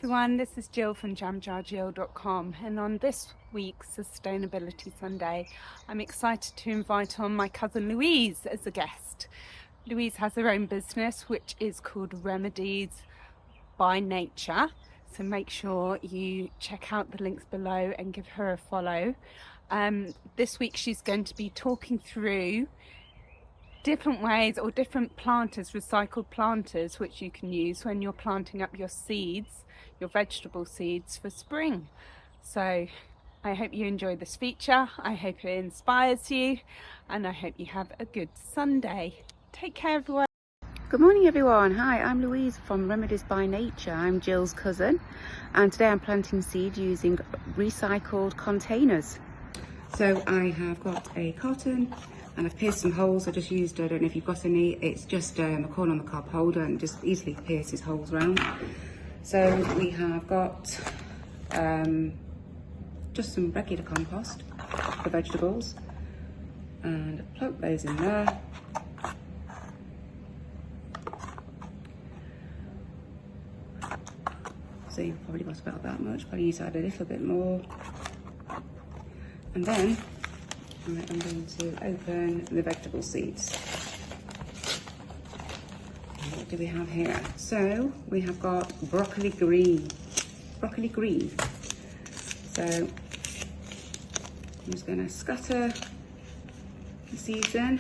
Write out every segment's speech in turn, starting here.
everyone, this is Jill from jamjarjill.com, and on this week's Sustainability Sunday I'm excited to invite on my cousin Louise as a guest. Louise has her own business which is called Remedies by Nature, so make sure you check out the links below and give her a follow. This week she's going to be talking through different ways or different planters, recycled planters, which you can use when you're planting up your seeds, your vegetable seeds for spring. So I hope you enjoy this feature, I hope it inspires you, and I hope you have a good Sunday. Take care everyone. Good morning everyone. Hi, I'm Louise from Remedies by Nature. I'm Jill's cousin, and today I'm planting seed using recycled containers. So I have got a carton and I've pierced some holes. I just used, I don't know if you've got any, it's just a corn on the cob holder and just easily pierces holes round. So we have got just some regular compost for vegetables, and plug those in there. So you've probably got about that much, probably need to add a little bit more. And then I'm going to open the vegetable seeds. What do we have here? So we have got broccoli green. Broccoli green. So I'm just going to scatter the seeds in.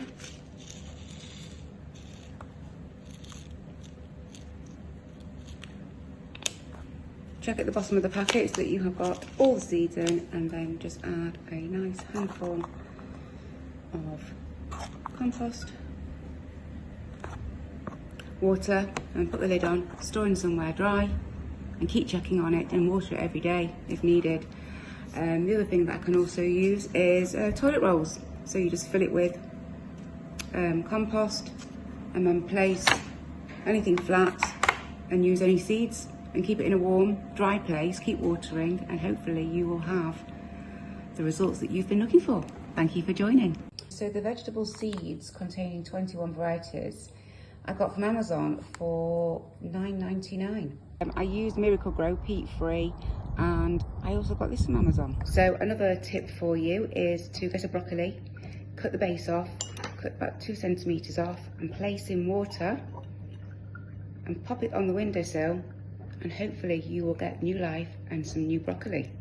Check at the bottom of the packets that you have got all the seeds in, and then just add a nice handful of compost, water, and put the lid on, store in somewhere dry, and keep checking on it and water it every day if needed. The other thing that I can also use is toilet rolls. So you just fill it with compost and then place anything flat and use any seeds and keep it in a warm, dry place, keep watering, and hopefully you will have the results that you've been looking for. Thank you for joining. So the vegetable seeds containing 21 varieties I got from Amazon for $9.99. I used Miracle Grow peat free, and I also got this from Amazon. So another tip for you is to get a broccoli, cut the base off, cut about 2 centimeters off, and place in water and pop it on the windowsill, and hopefully you will get new life and some new broccoli.